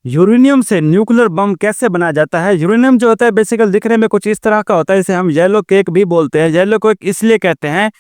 Uranium से nuclear bomb कैसे बनाया जाता है? यूरेनियम जो होता है बेसिकली दिखने में कुछ इस तरह का होता है, इसे हम येलो केक भी बोलते हैं। येलो केक इसलिए कहते हैं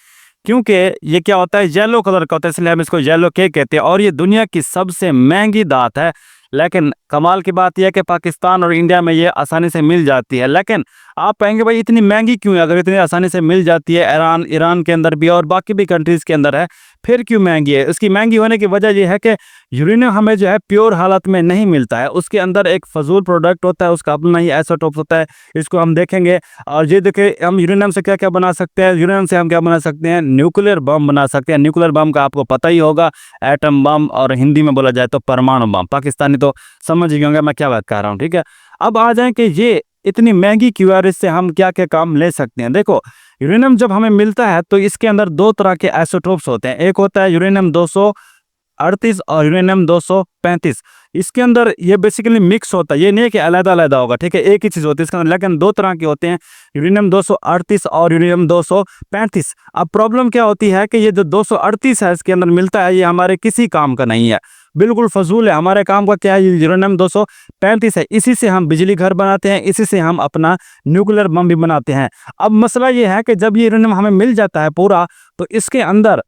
क्योंकि ये क्या होता है, येलो कलर का होता है, इसलिए हम इसको येलो केक कहते हैं। और ये दुनिया की सबसे महंगी धात है। लेकिन कमाल की बात यह है कि पाकिस्तान और इंडिया में ये आसानी से मिल जाती है। लेकिन आप कहेंगे भाई इतनी महंगी क्यों है? अगर इतनी आसानी से मिल जाती है, ईरान के अंदर भी और बाकी भी कंट्रीज़ के अंदर है, फिर क्यों महंगी है? उसकी महंगी होने की वजह यह है कि यूरेनियम हमें जो है प्योर हालत में नहीं मिलता है। उसके अंदर एक फजूल प्रोडक्ट होता है, उसका अपना ही आइसोटोप होता है। इसको हम देखेंगे। और ये देखिए, हम यूरेनियम से क्या क्या बना सकते हैं। यूरेनियम से हम क्या बना सकते हैं? न्यूक्लियर बम बना सकते हैं। न्यूक्लियर बम का आपको पता ही होगा, एटम बम, और हिंदी में बोला जाए तो परमाणु बम। पाकिस्तानी तो समझ गए होंगे मैं क्या बात कर रहा हूँ, ठीक है। अब आ जाए कि ये इतनी महंगी क्यों है और इससे हम क्या क्या काम ले सकते हैं। देखो, यूरेनियम जब हमें मिलता है तो इसके अंदर दो तरह के आइसोटोप्स होते हैं। एक होता है यूरेनियम 238 और यूरेनियम 235। इसके अंदर ये बेसिकली मिक्स होता है, ये नहीं है कि अलग-अलग होगा, ठीक है, एक ही चीज़ होती है इसके अंदर, लेकिन दो तरह के होते हैं, यूरेनियम 238 और यूरेनियम 235। अब प्रॉब्लम क्या होती है कि ये जो 238 है इसके अंदर मिलता है, ये हमारे किसी काम का नहीं है, बिल्कुल फजूल है। हमारे काम का क्या है? ये यूरेनियम 235 है। इसी से हम बिजली घर बनाते हैं, इसी से हम अपना न्यूक्लियर बम भी बनाते हैं। अब मसला ये है कि जब ये यूरेनियम हमें मिल जाता है पूरा, तो इसके अंदर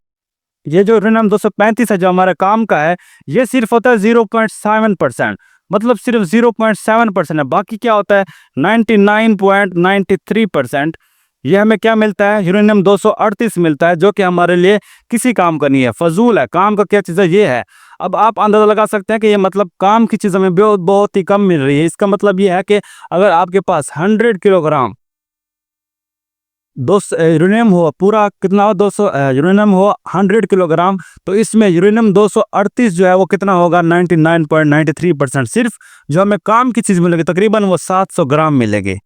ये जो यूरेनियम 235 है जो हमारे काम का है, ये सिर्फ होता है 0.7%, मतलब सिर्फ 0.7% है। बाकी क्या होता है? 99.93% ये हमें क्या मिलता है? यूरेनियम 238 मिलता है, जो कि हमारे लिए किसी काम का नहीं है, फजूल है। काम का क्या चीज़ है? ये है। अब आप अंदाजा लगा सकते हैं कि ये मतलब काम की चीज़ हमें बहुत बहुत ही कम मिल रही है। इसका मतलब ये है कि अगर आपके पास 100 किलोग्राम यूरेनियम हो, पूरा कितना हो? 200 यूरेनियम हो 100 किलोग्राम, तो इसमें यूरेनियम 238 जो है वो कितना होगा? 99.93%। सिर्फ जो हमें काम की चीज़ मिलेगी तकरीबन वो 700 ग्राम मिलेगी।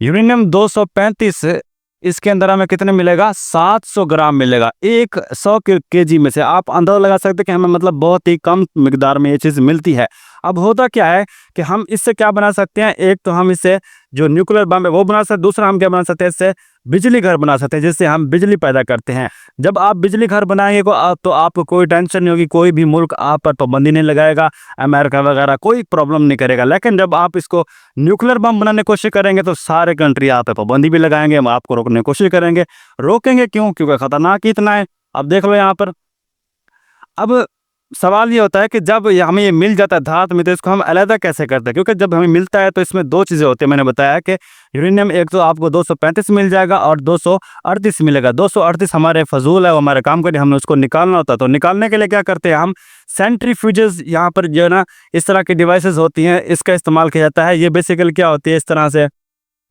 यूरेनियम 235 इसके अंदर हमें कितने मिलेगा? 700 ग्राम मिलेगा, एक 100 केजी में से। आप अंदाजा लगा सकते हैं कि हमें मतलब बहुत ही कम मिकदार में ये चीज़ मिलती है। अब होता क्या है कि हम इससे क्या बना सकते हैं? एक तो हम इससे जो न्यूक्लियर बम है वो बना सकते हैं, दूसरा हम क्या बना सकते हैं? इससे बिजली घर बना सकते हैं, जिससे हम बिजली पैदा करते हैं। जब आप बिजली घर बनाएंगे तो आपको कोई टेंशन नहीं होगी, कोई भी मुल्क आप पर पाबंदी नहीं लगाएगा, अमेरिका वगैरह कोई प्रॉब्लम नहीं करेगा। लेकिन जब आप इसको न्यूक्लियर बम बनाने की कोशिश करेंगे तो सारे कंट्री आप पे पाबंदी भी लगाएंगे, हम आपको रोकने की कोशिश करेंगे। रोकेंगे क्यों? क्योंकि खतरनाक ही इतना है। अब देख लो यहाँ पर। अब सवाल ये होता है कि जब हमें ये मिल जाता है धात में, तो इसको हम अलग कैसे करते हैं? क्योंकि जब हमें मिलता है तो इसमें दो चीज़ें होती हैं। मैंने बताया कि यूरेनियम एक तो आपको 235 मिल जाएगा और 238 मिलेगा। 238 हमारे फजूल है, वो हमारे काम का नहीं, हमें उसको निकालना होता है। तो निकालने के लिए क्या करते हैं हम? सेंट्रीफ्यूजेस, यहाँ पर जो है ना इस तरह की डिवाइसेस होती हैं, इसका इस्तेमाल किया जाता है। ये बेसिकली क्या होती है? इस तरह से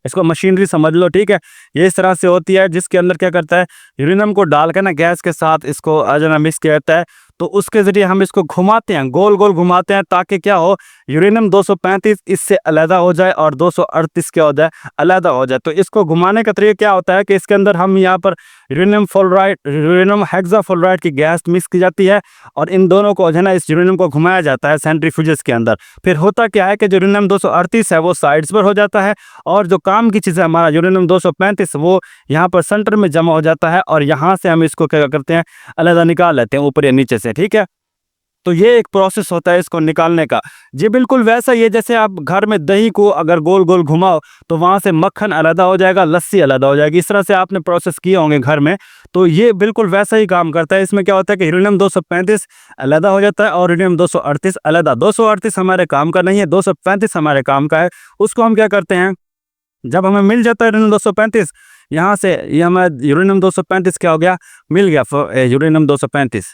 इसको मशीनरी समझ लो, ठीक है। ये इस तरह से होती है जिसके अंदर क्या करता है, यूरेनियम को डाल के ना गैस के साथ इसको जो ना मिक्स किया जाता है। तो उसके ज़रिए हम इसको घुमाते हैं, गोल गोल घुमाते हैं, ताकि क्या हो? यूरेनियम 235 इससे अलहदा हो जाए और 238 क्या हो जाए? अलहदा हो जाए। तो इसको घुमाने का तरीका क्या होता है कि इसके अंदर हम यहाँ पर यूरेनियम हेक्साफ्लोराइड की गैस मिक्स की जाती है, और इन दोनों को जो है ना इस यूरेनियम को घुमाया जाता है सेंट्रीफ्यूजेस के अंदर। फिर होता क्या है कि जो यूरेनियम 238 है वो साइड्स पर हो जाता है, और जो काम की चीज़ है हमारा यूरेनियम 235 वो यहाँ पर सेंटर में जमा हो जाता है, और यहाँ से हम इसको क्या करते हैं? अलहदा निकाल लेते हैं ऊपर या नीचे से, ठीक है। तो ये एक प्रोसेस होता है इसको निकालने का। जी बिल्कुल वैसा ही है जैसे आप घर में दही को अगर गोल गोल घुमाओ तो वहाँ से मक्खन अलग हो जाएगा, लस्सी अलग हो जाएगी। इस तरह से आपने प्रोसेस किए होंगे घर में, तो ये बिल्कुल वैसा ही काम करता है। इसमें क्या होता है कि यूरेनियम 235 अलग हो जाता है और यूरेनियम 238 अलग। 238 हमारे काम का नहीं है, 235 हमारे काम का है। उसको हम क्या करते हैं? जब हमें मिल जाता है यूरेनियम 235, यहाँ से ये हमें यूरेनियम 235 क्या हो गया? मिल गया यूरेनियम 235,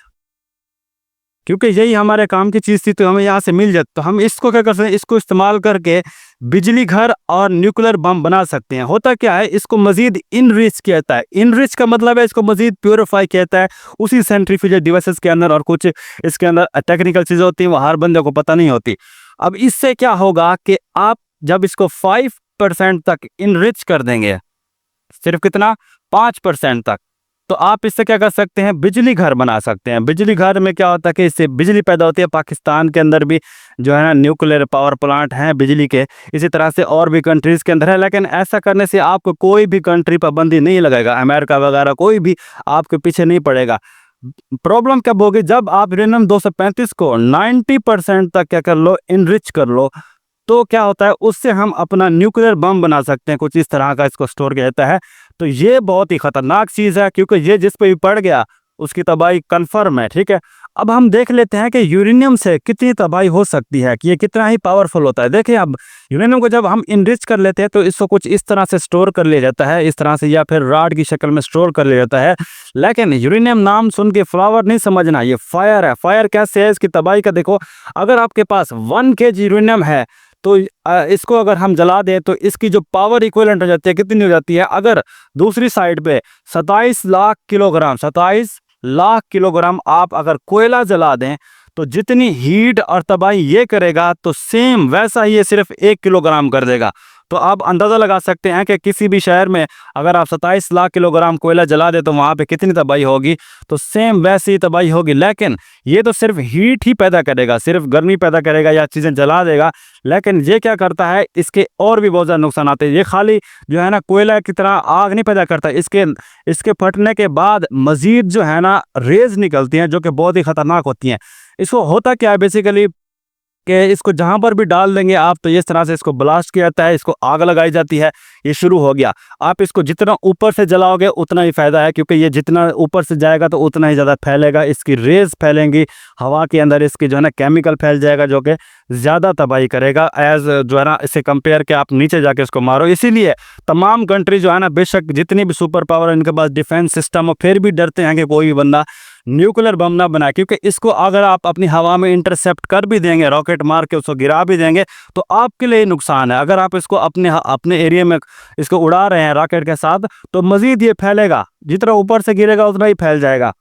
क्योंकि यही हमारे काम की चीज़ थी, तो हमें यहाँ से मिल जाती। तो हम इसको क्या कर सकते हैं? इसको इस्तेमाल करके बिजली घर और न्यूक्लियर बम बना सकते हैं। होता क्या है? इसको मजीद इनरिच किया जाता है। इनरिच का मतलब है इसको मजीद प्योरीफाई किया जाता है उसी सेंट्रीफ्यूजल डिवाइसेस के अंदर, और कुछ इसके अंदर टेक्निकल चीज़ें होती हैं, वो हर बंदे को पता नहीं होती। अब इससे क्या होगा कि आप जब इसको 5% तक इनरिच कर देंगे, सिर्फ कितना? 5% तक, तो आप इससे क्या कर सकते हैं? बिजली घर बना सकते हैं। बिजली घर में क्या होता है कि इससे बिजली पैदा होती है। पाकिस्तान के अंदर भी जो है ना न्यूक्लियर पावर प्लांट हैं बिजली के, इसी तरह से और भी कंट्रीज़ के अंदर है। लेकिन ऐसा करने से आपको कोई भी कंट्री पाबंदी नहीं लगाएगा, अमेरिका वगैरह कोई भी आपके पीछे नहीं पड़ेगा। प्रॉब्लम कब होगी, जब आप यूरेनियम 235 को 90% तक क्या कर लो, इनरिच कर लो, तो क्या होता है उससे हम अपना न्यूक्लियर बम बना सकते हैं, कुछ इस तरह का इसको स्टोर किया जाता है। तो ये बहुत ही खतरनाक चीज़ है, क्योंकि ये जिस पे भी पड़ गया उसकी तबाही कन्फर्म है। ठीक है, अब हम देख लेते हैं कि यूरेनियम से कितनी तबाही हो सकती है, कि ये कितना ही पावरफुल होता है। देखिए, अब यूरेनियम को जब हम इनरिच कर लेते हैं तो इसको कुछ इस तरह से स्टोर कर लिया जाता है, इस तरह से, या फिर रॉड की शक्ल में स्टोर कर लिया जाता है। लेकिन यूरेनियम नाम सुन के फ्लावर नहीं समझना, ये फायर है। फायर कैसे है, इसकी तबाही का देखो। अगर आपके पास 1 kg यूरेनियम है तो इसको अगर हम जला दें तो इसकी जो पावर इक्विवेलेंट हो जाती है, कितनी हो जाती है। अगर दूसरी साइड पे 27 लाख किलोग्राम, 27 लाख किलोग्राम आप अगर कोयला जला दें तो जितनी हीट और तबाही ये करेगा, तो सेम वैसा ही ये सिर्फ 1 किलोग्राम कर देगा। तो आप अंदाज़ा लगा सकते हैं कि किसी भी शहर में अगर आप 27 लाख किलोग्राम कोयला जला दे तो वहाँ पे कितनी तबाही होगी। तो सेम वैसी ही तबाही होगी। लेकिन ये तो सिर्फ हीट ही पैदा करेगा, सिर्फ गर्मी पैदा करेगा या चीज़ें जला देगा। लेकिन ये क्या करता है, इसके और भी बहुत ज़्यादा नुकसान आते हैं। ये खाली जो है ना कोयला की तरह आग नहीं पैदा करता, इसके फटने के बाद मज़ीद जो है ना रेज़ निकलती हैं, जो कि बहुत ही ख़तरनाक होती हैं। इसको होता क्या है बेसिकली, कि इसको जहाँ पर भी डाल देंगे आप तो इस तरह से इसको ब्लास्ट किया जाता है, इसको आग लगाई जाती है, ये शुरू हो गया। आप इसको जितना ऊपर से जलाओगे उतना ही फ़ायदा है, क्योंकि ये जितना ऊपर से जाएगा तो उतना ही ज़्यादा फैलेगा, इसकी रेज़ फैलेंगी हवा के अंदर, इसकी जो है ना केमिकल फैल जाएगा, जो कि ज़्यादा तबाही करेगा एज़ जो है ना, इससे कंपेयर के आप नीचे जाके इसको मारो। इसीलिए तमाम कंट्री जो है ना, बेशक जितनी भी सुपर पावर इनके पास डिफेंस सिस्टम हो, फिर भी डरते हैं कि कोई भी बंदा न्यूक्लियर बम ना बनाए, क्योंकि इसको अगर आप अपनी हवा में इंटरसेप्ट कर भी देंगे, रॉकेट मार के उसको गिरा भी देंगे, तो आपके लिए नुकसान है। अगर आप इसको अपने एरिया में इसको उड़ा रहे हैं रॉकेट के साथ, तो मज़ीद ये फैलेगा, जितना ऊपर से गिरेगा उतना ही फैल जाएगा।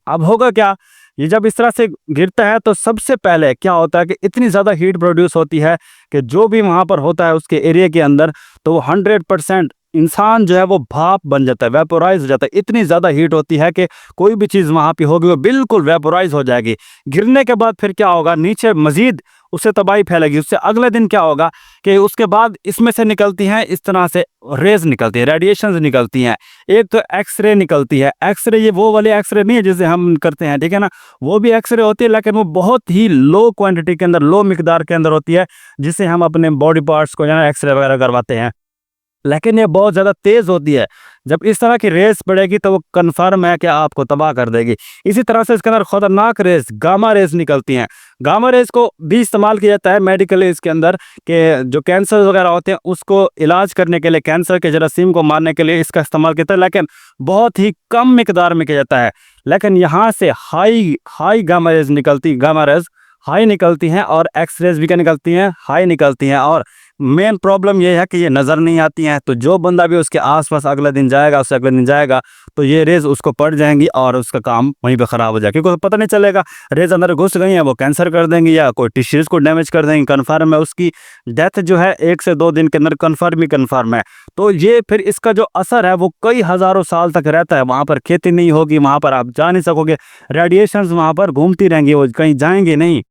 अब होगा क्या, ये जब इस तरह से गिरता है तो सबसे पहले क्या होता है कि इतनी ज़्यादा हीट प्रोड्यूस होती है कि जो भी वहाँ पर होता है उसके एरिया के अंदर, तो 100% इंसान जो है वो भाप बन जाता है, वेपोराइज हो जाता है। इतनी ज़्यादा हीट होती है कि कोई भी चीज़ वहाँ पे होगी वो बिल्कुल वेपोराइज हो जाएगी। गिरने के बाद फिर क्या होगा, नीचे मज़ीद उससे तबाही फैलेगी। उससे अगले दिन क्या होगा कि उसके बाद इसमें से निकलती हैं इस तरह से रेज निकलती है, रेडिएशंस निकलती हैं। एक तो एक्सरे निकलती है। एक्सरे ये वो वाले एक्सरे नहीं है जिसे हम करते हैं, ठीक है ना, वो भी एक्सरे होती है, लेकिन वो बहुत ही लो क्वांटिटी के अंदर, लो मिकदार के अंदर होती है, जिससे हम अपने बॉडी पार्ट्स को जो है एक्सरे वगैरह करवाते हैं। लेकिन ये बहुत ज़्यादा तेज़ होती है। जब इस तरह की रेस पड़ेगी तो वो कन्फर्म है कि आपको तबाह कर देगी। इसी तरह से इसके अंदर ख़तरनाक रेस, गामा रेस निकलती हैं। गामा रेस को भी इस्तेमाल किया जाता है मेडिकली इसके अंदर, कि जो कैंसर वगैरह होते हैं उसको इलाज करने के लिए, कैंसर के जरासीम को मारने के लिए इसका इस्तेमाल किया जाता है, लेकिन बहुत ही कम मिकदार में किया जाता है। लेकिन यहाँ से हाई गामा रेस निकलती, गामा रेस हाई निकलती हैं, और एक्स रेज भी क्या निकलती हैं, हाई निकलती हैं। और मेन प्रॉब्लम ये है कि ये नज़र नहीं आती हैं। तो जो बंदा भी उसके आसपास अगले दिन जाएगा, उससे अगले दिन जाएगा, तो ये रेज उसको पड़ जाएंगी और उसका काम वहीं पे ख़राब हो जाएगा, क्योंकि पता नहीं चलेगा रेज अंदर घुस गई हैं, वो कैंसर कर देंगी या कोई टिश्यूज़ को डैमेज कर देंगी। कन्फर्म है उसकी डेथ जो है 1 से 2 दिन के अंदर कन्फर्म है। तो ये फिर इसका जो असर है वो कई हज़ारों साल तक रहता है। वहाँ पर खेती नहीं होगी, वहाँ पर आप जा नहीं सकोगे, रेडिएशंस वहाँ पर घूमती रहेंगी, वो कहीं जाएंगे नहीं।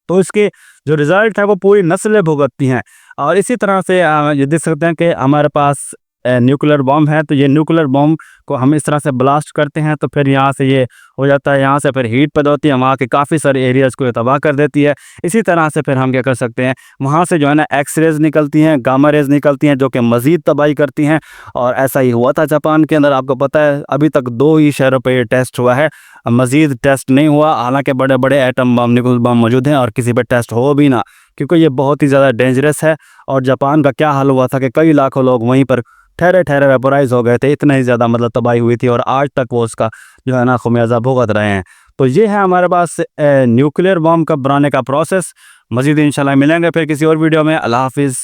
तो इसके जो रिज़ल्ट है वो पूरी नस्लें भुगतती हैं। और इसी तरह से ये देख सकते हैं कि हमारे पास न्यूक्लियर बॉम्ब है, तो ये न्यूक्लियर बॉम्ब को हम इस तरह से ब्लास्ट करते हैं तो फिर यहाँ से ये हो जाता है, यहाँ से फिर हीट पैदा होती है, वहाँ के काफ़ी सारे एरियाज़ को ये तबाह कर देती है। इसी तरह से फिर हम क्या कर सकते हैं, वहाँ से जो है ना एक्स रेज निकलती हैं, गामा रेज निकलती हैं, जो कि मज़ीद तबाही करती हैं। और ऐसा ही हुआ था जापान के अंदर, आपको पता है अभी तक 2 ही शहरों पर ये टेस्ट हुआ है, मज़ीद टेस्ट नहीं हुआ। हालांकि बड़े बड़े एटम बम, न्यूक्लियर बम मौजूद हैं और किसी पर टेस्ट हो भी ना, क्योंकि ये बहुत ही ज़्यादा डेंजरस है। और जापान का क्या हाल हुआ था कि कई लाखों लोग वहीं पर ठहरे वेपोराइज हो गए थे, इतना ही ज़्यादा मतलब तबाही हुई थी, और आज तक वो उसका जो है ना खुमियाजा भुगत रहे हैं। तो ये है हमारे पास न्यूक्लियर बम का बनाने का प्रोसेस। मज़ीद इंशाल्लाह मिलेंगे फिर किसी और वीडियो में। अल्लाह हाफिज़।